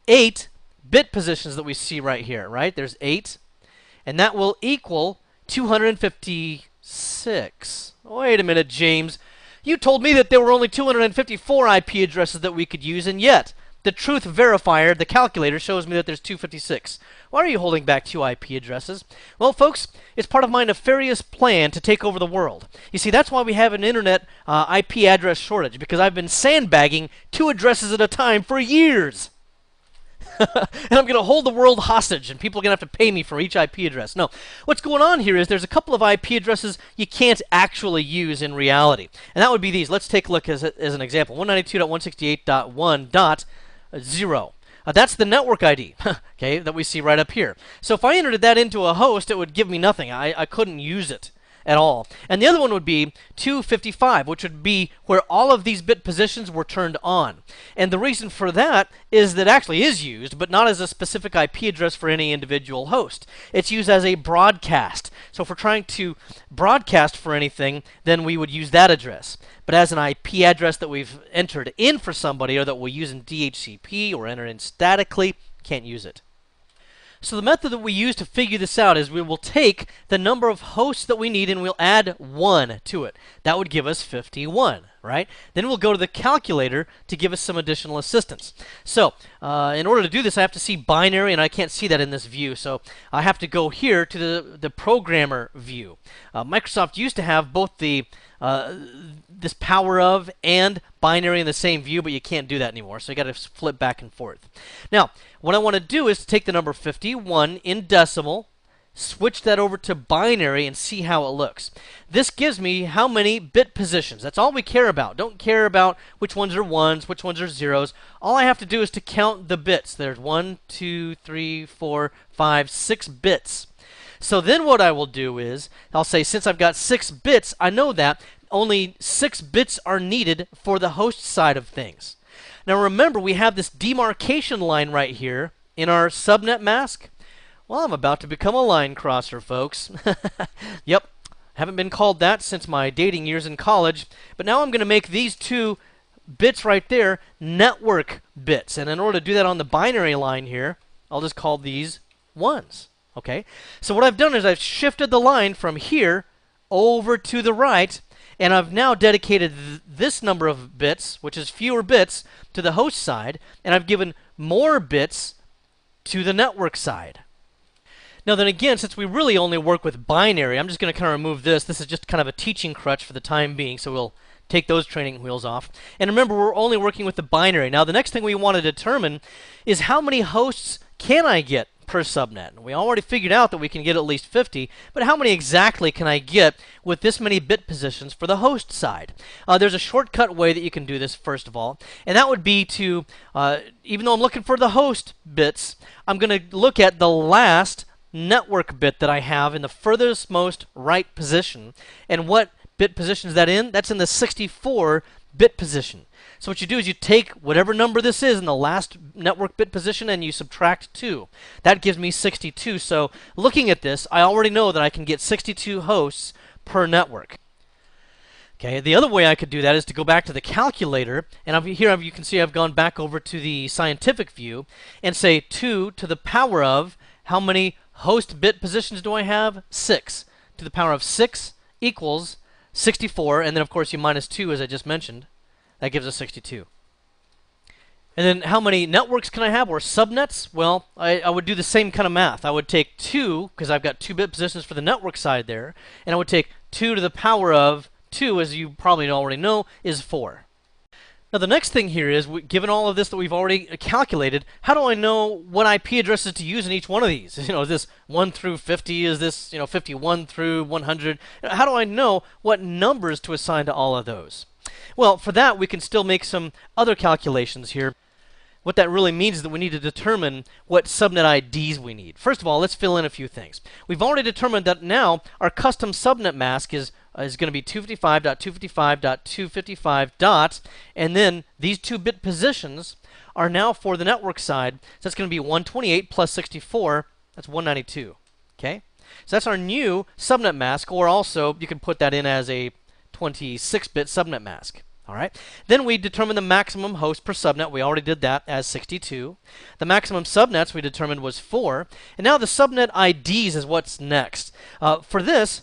8 bit positions that we see right here, right? There's 8, and that will equal 256. Wait a minute, James. You told me that there were only 254 IP addresses that we could use, and yet the truth verifier, the calculator, shows me that there's 256. Why are you holding back 2 IP addresses? Well, folks, it's part of my nefarious plan to take over the world. You see, that's why we have an internet IP address shortage, because I've been sandbagging 2 addresses at a time for years. And I'm going to hold the world hostage, and people are going to have to pay me for each IP address. No, what's going on here is there's a couple of IP addresses you can't actually use in reality. And that would be these. Let's take a look as an example. 192.168.1.0. That's the network ID, okay, that we see right up here. So if I entered that into a host, it would give me nothing. I couldn't use it. at all. And the other one would be 255, which would be where all of these bit positions were turned on. And the reason for that is that it actually is used, but not as a specific IP address for any individual host. It's used as a broadcast. So if we're trying to broadcast for anything, then we would use that address. But as an IP address that we've entered in for somebody, or that we'll use in DHCP or enter in statically, can't use it. So the method that we use to figure this out is we will take the number of hosts that we need and we'll add 1 to it. That would give us 51, right? Then we'll go to the calculator to give us some additional assistance. So in order to do this, I have to see binary, and I can't see that in this view. So I have to go here to the programmer view. Microsoft used to have both the this power of and binary in the same view, but you can't do that anymore. So you got to flip back and forth. Now, what I want to do is take the number 51 in decimal, switch that over to binary, and see how it looks. This gives me how many bit positions. That's all we care about. Don't care about which ones are ones, which ones are zeros. All I have to do is to count the bits. There's 1, 2, 3, 4, 5, 6 bits. So then what I will do is, I'll say since I've got 6 bits, I know that only 6 bits are needed for the host side of things. Now remember, we have this demarcation line right here in our subnet mask. Well, I'm about to become a line crosser, folks. Yep, haven't been called that since my dating years in college, but now I'm going to make these 2 bits right there network bits. And in order to do that on the binary line here, I'll just call these 1s. Okay, so what I've done is I've shifted the line from here over to the right, and I've now dedicated this number of bits, which is fewer bits, to the host side, and I've given more bits to the network side. Now then again, since we really only work with binary, I'm just going to kind of remove this. This is just kind of a teaching crutch for the time being, so we'll take those training wheels off. And remember, we're only working with the binary. Now the next thing we want to determine is how many hosts can I get per subnet. And we already figured out that we can get at least 50, but how many exactly can I get with this many bit positions for the host side? There's a shortcut way that you can do this, first of all, and that would be to, even though I'm looking for the host bits, I'm going to look at the last network bit that I have in the furthest most right position. And what bit position is that in? That's in the 64 bit position. So what you do is you take whatever number this is in the last network bit position and you subtract 2. That gives me 62. So looking at this, I already know that I can get 62 hosts per network. Okay, the other way I could do that is to go back to the calculator, and here you can see I've gone back over to the scientific view and say 2 to the power of, how many host bit positions do I have? 6. To the power of 6 equals 64, and then of course you minus 2 as I just mentioned. That gives us 62. And then how many networks can I have, or subnets? Well, I would do the same kind of math. I would take 2, because I've got 2 bit positions for the network side there, and I would take 2 to the power of 2, as you probably already know, is 4. Now the next thing here is, given all of this that we've already calculated, how do I know what IP addresses to use in each one of these? You know, is this 1 through 50? Is this 51 through 100? How do I know what numbers to assign to all of those? Well, for that we can still make some other calculations here. What that really means is that we need to determine what subnet IDs we need. First of all, let's fill in a few things. We've already determined that now our custom subnet mask is going to be 255.255.255 dot, and then these 2 bit positions are now for the network side. So that's going to be 128 plus 64. That's 192. Okay, so that's our new subnet mask, or also you can put that in as a 26-bit subnet mask. All right. Then we determine the maximum host per subnet. We already did that as 62. The maximum subnets we determined was 4. And now the subnet IDs is what's next. For this,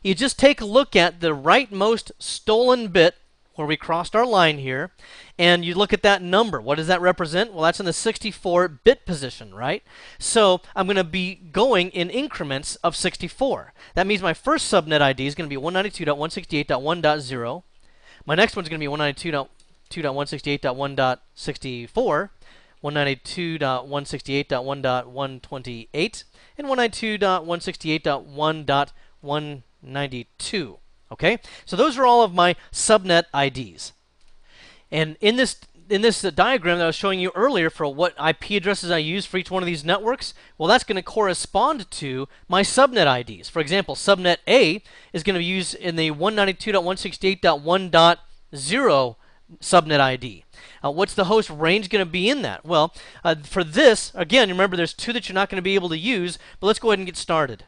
you just take a look at the rightmost stolen bit where we crossed our line here, and you look at that number. What does that represent? Well, that's in the 64-bit position, right? So I'm going to be going in increments of 64. That means my first subnet ID is going to be 192.168.1.0. My next one's going to be 192.168.1.64, 192.168.1.128, and 192.168.1.192. Okay? So those are all of my subnet IDs. And in this in this diagram that I was showing you earlier for what IP addresses I use for each one of these networks, well, that's going to correspond to my subnet IDs. For example, subnet A is going to be used in the 192.168.1.0 subnet ID. What's the host range going to be in that? Well, for this, again, remember there's two that you're not going to be able to use, but let's go ahead and get started.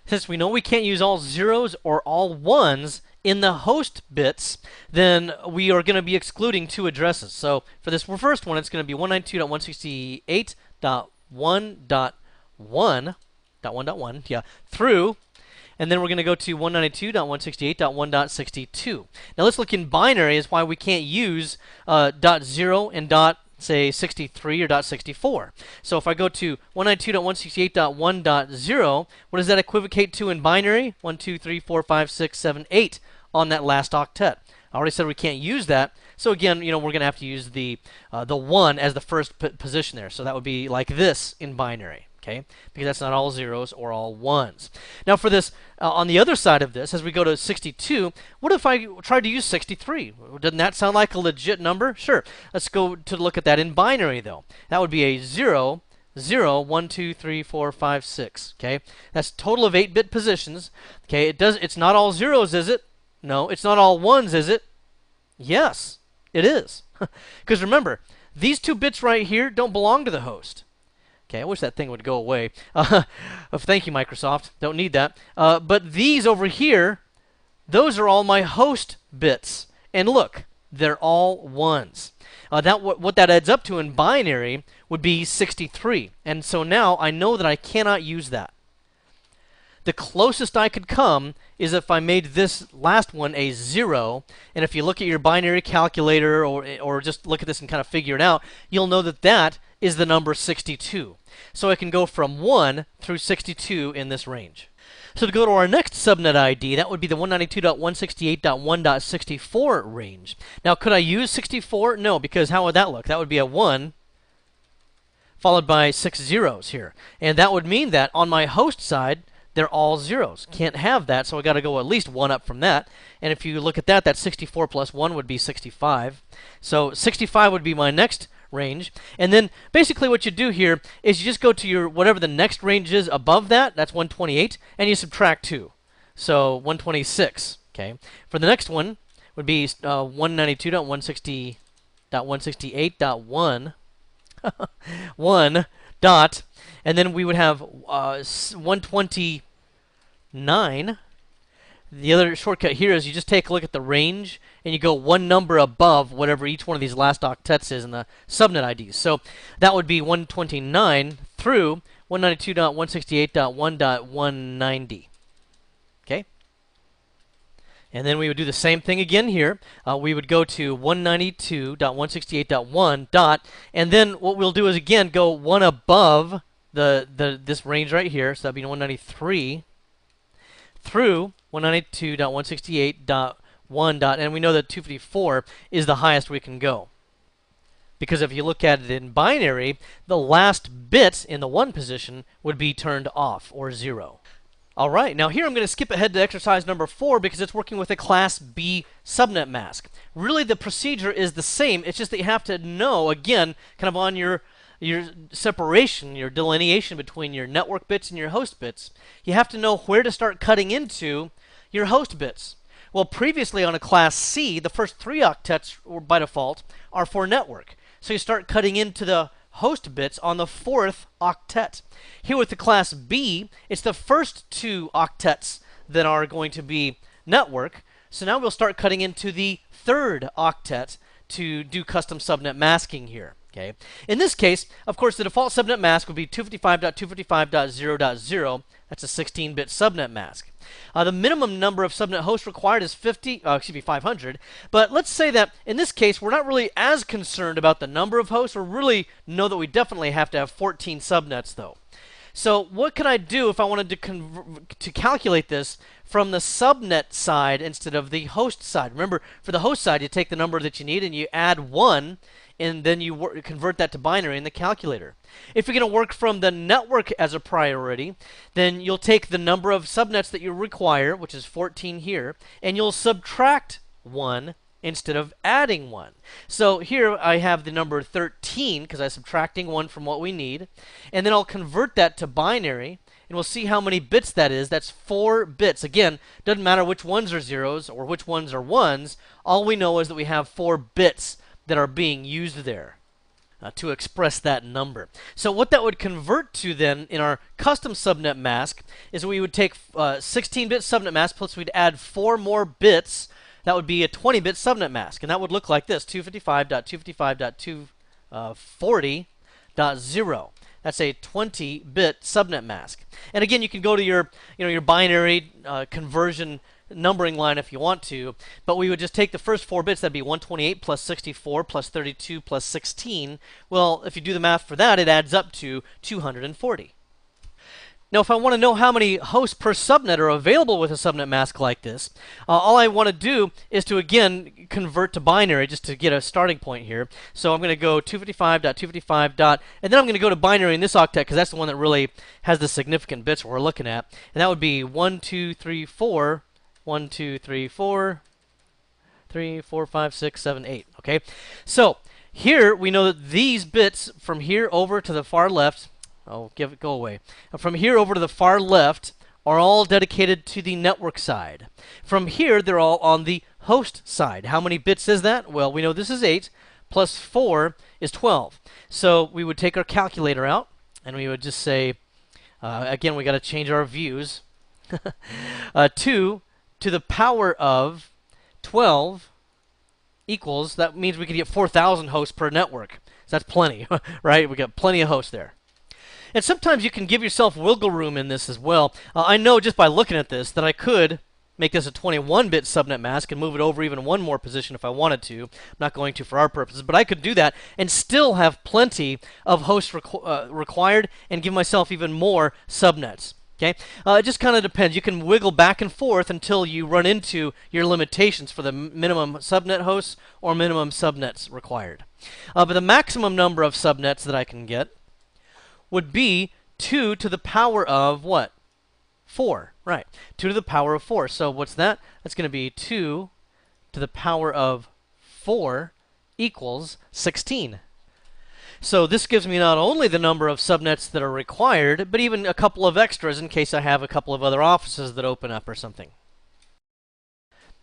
Since we know we can't use all zeros or all ones in the host bits, then we are going to be excluding two addresses. So for this first one, it's going to be 192.168.1.1, yeah, through, and then we're going to go to 192.168.1.62. Now let's look in binary as why we can't use .0 and say 63 or .64. So if I go to 192.168.1.0, what does that equivocate to in binary? 1, 2, 3, 4, 5, 6, 7, 8 on that last octet. I already said we can't use that. So again, we're going to have to use the 1 as the first position there. So that would be like this in binary. Okay, because that's not all zeros or all ones. Now for this, on the other side of this, as we go to 62, what if I tried to use 63? Doesn't that sound like a legit number? Sure. Let's go to look at that in binary, though. That would be a 0, 0, 1, 2, 3, 4, 5, 6. Okay, that's a total of 8-bit positions. Okay, it's not all zeros, is it? No. It's not all ones, is it? Yes, it is. Because remember, these 2 bits right here don't belong to the host. Okay, I wish that thing would go away. Thank you, Microsoft. Don't need that. But these over here, those are all my host bits. And look, they're all ones. What that adds up to in binary would be 63. And so now I know that I cannot use that. The closest I could come is if I made this last one a 0. And if you look at your binary calculator or just look at this and kind of figure it out, you'll know that that is the number 62. So I can go from 1 through 62 in this range. So to go to our next subnet ID, that would be the 192.168.1.64 range. Now, could I use 64? No, because how would that look? That would be a 1 followed by 6 zeros here. And that would mean that on my host side, they're all zeros. Can't have that, so I got to go at least 1 up from that. And if you look at that, that 64 plus 1 would be 65. So 65 would be my next range. And then basically what you do here is you just go to your whatever the next range is above that, that's 128, and you subtract 2. So 126. Okay. For the next one would be 192.168.1 1 dot, and then we would have 129. The other shortcut here is you just take a look at the range and you go one number above whatever each one of these last octets is in the subnet IDs. So that would be 129 through 192.168.1.190. Okay? And then we would do the same thing again here. We would go to 192.168.1 dot, and then what we'll do is again go one above this range right here. So that'd be 193 through 192.168.1 dot, and we know that 254 is the highest we can go. Because if you look at it in binary, the last bit in the 1 position would be turned off, or 0. Alright, now here I'm going to skip ahead to exercise number 4 because it's working with a Class B subnet mask. Really the procedure is the same, it's just that you have to know, again, kind of on your separation, your delineation between your network bits and your host bits, you have to know where to start cutting into your host bits. Well, previously on a Class C, the first 3 octets by default are for network. So you start cutting into the host bits on the 4th octet. Here with the Class B, it's the first 2 octets that are going to be network. So now we'll start cutting into the 3rd octet to do custom subnet masking here. Okay. In this case, of course, the default subnet mask would be 255.255.0.0. That's a 16-bit subnet mask. The minimum number of subnet hosts required is 500. But let's say that in this case, we're not really as concerned about the number of hosts. We really know that we definitely have to have 14 subnets, though. So what can I do if I wanted to calculate this from the subnet side instead of the host side? Remember, for the host side, you take the number that you need and you add 1. And then you convert that to binary in the calculator. If you're going to work from the network as a priority, then you'll take the number of subnets that you require, which is 14 here, and you'll subtract 1 instead of adding 1. So here I have the number 13 because I'm subtracting 1 from what we need. And then I'll convert that to binary, and we'll see how many bits that is. That's 4 bits. Again, doesn't matter which ones are zeros or which ones are ones. All we know is that we have 4 bits that are being used there to express that number. So what that would convert to then in our custom subnet mask is we would take 16-bit subnet mask plus we'd add 4 more bits. That would be a 20-bit subnet mask, and that would look like this: 255.255.240.0. That's a 20-bit subnet mask. And again, you can go to your binary conversion numbering line if you want to, but we would just take the first 4 bits. That'd be 128 plus 64 plus 32 plus 16. Well, if you do the math for that, it adds up to 240. Now, if I want to know how many hosts per subnet are available with a subnet mask like this, all I want to do is to, again, convert to binary just to get a starting point here. So I'm going to go 255.255. And then I'm going to go to binary in this octet because that's the one that really has the significant bits we're looking at. And that would be 1, 2, 3, 4, 1, 2, 3, 4, 3, 4, 5, 6, 7, 8. Okay? So here we know that these bits from here over to the far left, go away. From here over to the far left are all dedicated to the network side. From here, they're all on the host side. How many bits is that? Well, we know this is 8, plus 4 is 12. So we would take our calculator out, and we would just say, again, we got to change our views. 2 to the power of 12 equals, that means we could get 4,000 hosts per network. So that's plenty, right? We got plenty of hosts there. And sometimes you can give yourself wiggle room in this as well. I know just by looking at this that I could make this a 21-bit subnet mask and move it over even one more position if I wanted to. I'm not going to for our purposes, but I could do that and still have plenty of hosts required and give myself even more subnets. Okay? It just kind of depends. You can wiggle back and forth until you run into your limitations for the minimum subnet hosts or minimum subnets required. But the maximum number of subnets that I can get would be 2 to the power of what? 4. Right. 2 to the power of 4. So what's that? That's going to be 2 to the power of 4 equals 16. So this gives me not only the number of subnets that are required, but even a couple of extras in case I have a couple of other offices that open up or something.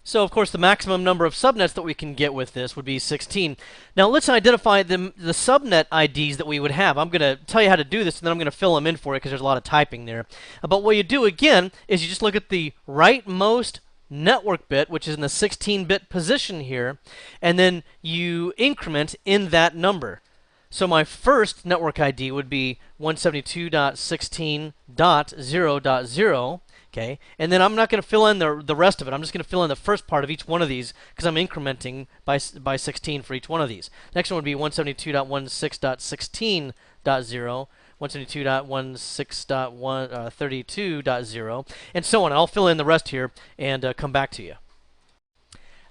So, of course, the maximum number of subnets that we can get with this would be 16. Now, let's identify the subnet IDs that we would have. I'm going to tell you how to do this, and then I'm going to fill them in for you because there's a lot of typing there. But what you do, again, is you just look at the rightmost network bit, which is in the 16-bit position here, and then you increment in that number. So my first network ID would be 172.16.0.0. Okay, and then I'm not going to fill in the rest of it. I'm just going to fill in the first part of each one of these because I'm incrementing by 16 for each one of these. Next one would be 172.16.16.0, 172.16.32.0, and so on. I'll fill in the rest here and come back to you.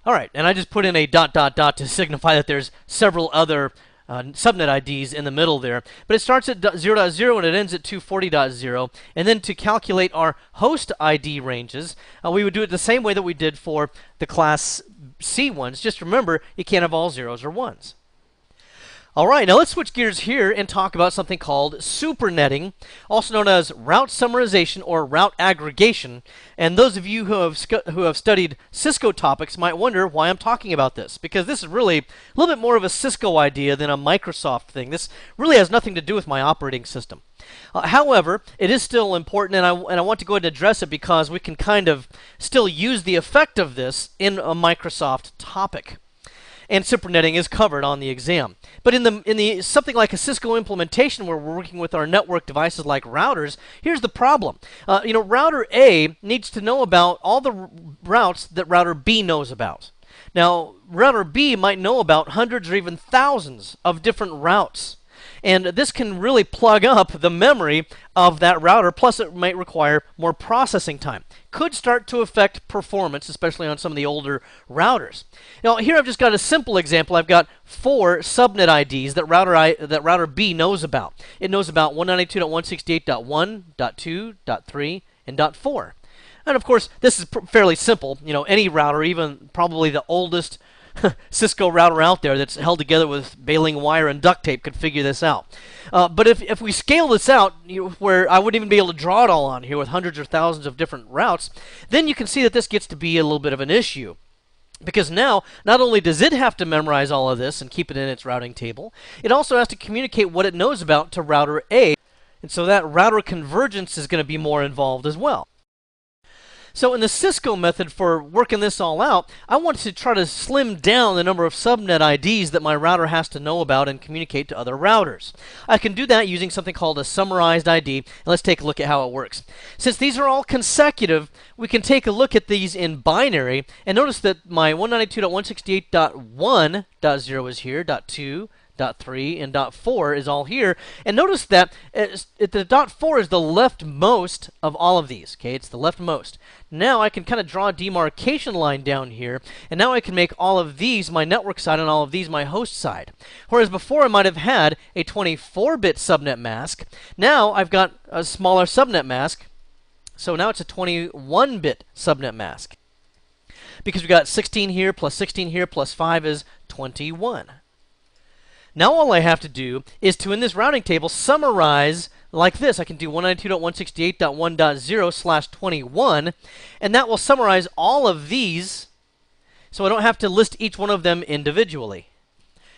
All right, and I just put in a ... to signify that there's several other subnet IDs in the middle there. But it starts at 0.0 and it ends at 240.0. And then to calculate our host ID ranges, we would do it the same way that we did for the Class C ones. Just remember, you can't have all zeros or ones. All right, now let's switch gears here and talk about something called supernetting, also known as route summarization or route aggregation. And those of you who have studied Cisco topics might wonder why I'm talking about this, because this is really a little bit more of a Cisco idea than a Microsoft thing. This really has nothing to do with my operating system. However, it is still important, and I want to go ahead and address it because we can kind of still use the effect of this in a Microsoft topic. And supernetting is covered on the exam. But in the something like a Cisco implementation where we're working with our network devices like routers, here's the problem. Router A needs to know about all the routes that router B knows about. Now, router B might know about hundreds or even thousands of different routes. And this can really plug up the memory of that router, plus it might require more processing time. Could start to affect performance, especially on some of the older routers. Now, here I've just got a simple example. I've got 4 subnet IDs that router B knows about. It knows about 192.168.1, .2, .3, and .4. And of course, this is fairly simple. Any router, even probably the oldest Cisco router out there that's held together with baling wire and duct tape could figure this out. But if we scale this out, where I wouldn't even be able to draw it all on here with hundreds or thousands of different routes, then you can see that this gets to be a little bit of an issue. Because now, not only does it have to memorize all of this and keep it in its routing table, it also has to communicate what it knows about to router A. And so that router convergence is going to be more involved as well. So in the Cisco method for working this all out, I want to try to slim down the number of subnet IDs that my router has to know about and communicate to other routers. I can do that using something called a summarized ID, and let's take a look at how it works. Since these are all consecutive, we can take a look at these in binary, and notice that my 192.168.1.0 is here, .2, .3, and .4 is all here. And notice that the .4 is the leftmost of all of these. Okay, it's the leftmost. Now I can kind of draw a demarcation line down here, and now I can make all of these my network side and all of these my host side. Whereas before I might have had a 24-bit subnet mask, now I've got a smaller subnet mask, so now it's a 21-bit subnet mask. Because we've got 16 here, plus 16 here, plus 5 is 21. Now all I have to do is to, in this routing table, summarize like this. I can do 192.168.1.0/21, and that will summarize all of these, so I don't have to list each one of them individually.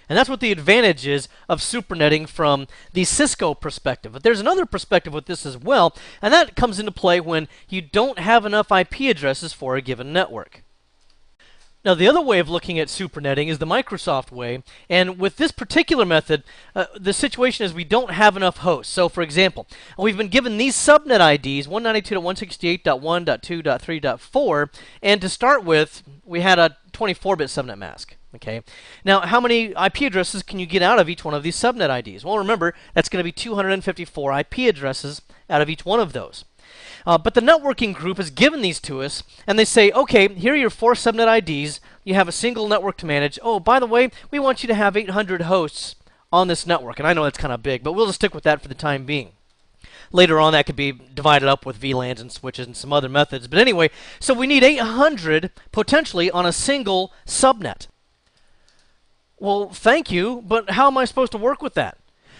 And that's what the advantage is of supernetting from the Cisco perspective. But there's another perspective with this as well, and that comes into play when you don't have enough IP addresses for a given network. Now, the other way of looking at supernetting is the Microsoft way, and with this particular method, the situation is we don't have enough hosts. So, for example, we've been given these subnet IDs, 192.168.1.2.3.4, and to start with, we had a 24-bit subnet mask. Okay. Now, how many IP addresses can you get out of each one of these subnet IDs? Well, remember, that's going to be 254 IP addresses out of each one of those. But the networking group has given these to us, and they say, okay, here are your 4 subnet IDs. You have a single network to manage. Oh, by the way, we want you to have 800 hosts on this network. And I know that's kind of big, but we'll just stick with that for the time being. Later on, that could be divided up with VLANs and switches and some other methods. But anyway, so we need 800 potentially on a single subnet. Well, thank you, but how am I supposed to work with that?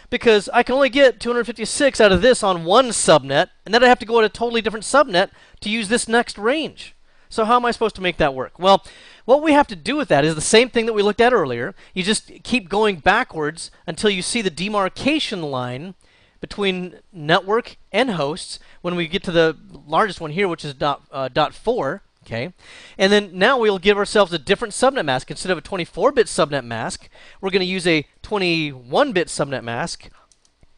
Because I can only get 256 out of this on one subnet, and then I have to go to a totally different subnet to use this next range. So how am I supposed to make that work? Well, what we have to do with that is the same thing that we looked at earlier. You just keep going backwards until you see the demarcation line between network and hosts when we get to the largest one here, which is .4. Okay, and then now we'll give ourselves a different subnet mask. Instead of a 24-bit subnet mask, we're going to use a 21-bit subnet mask,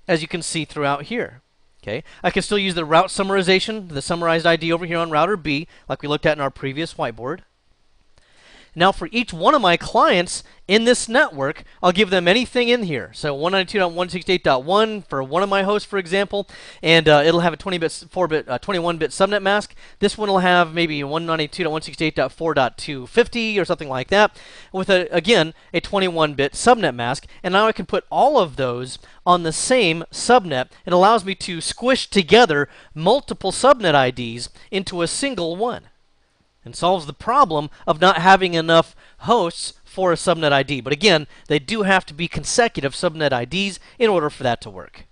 as you can see throughout here. Okay, I can still use the route summarization, the summarized ID over here on router B, like we looked at in our previous whiteboard. Now for each one of my clients in this network, I'll give them anything in here. So 192.168.1 for one of my hosts, for example, and it'll have a 21-bit subnet mask. This one will have maybe 192.168.4.250 or something like that, with again a 21-bit subnet mask. And now I can put all of those on the same subnet. It allows me to squish together multiple subnet IDs into a single one, and solves the problem of not having enough hosts for a subnet ID. But again, they do have to be consecutive subnet IDs in order for that to work.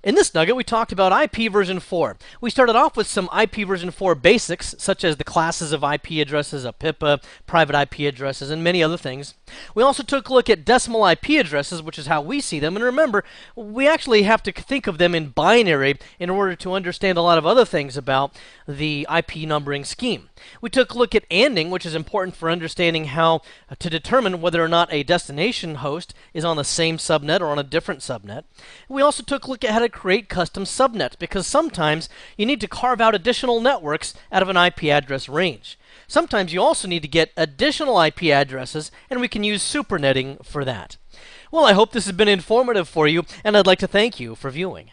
In this nugget, we talked about IP version 4. We started off with some IP version 4 basics, such as the classes of IP addresses, a PIPA, private IP addresses, and many other things. We also took a look at decimal IP addresses, which is how we see them. And remember, we actually have to think of them in binary in order to understand a lot of other things about the IP numbering scheme. We took a look at ANDing, which is important for understanding how to determine whether or not a destination host is on the same subnet or on a different subnet. We also took a look at how to create custom subnets, because sometimes you need to carve out additional networks out of an IP address range. Sometimes you also need to get additional IP addresses, and we can use supernetting for that. Well, I hope this has been informative for you, and I'd like to thank you for viewing.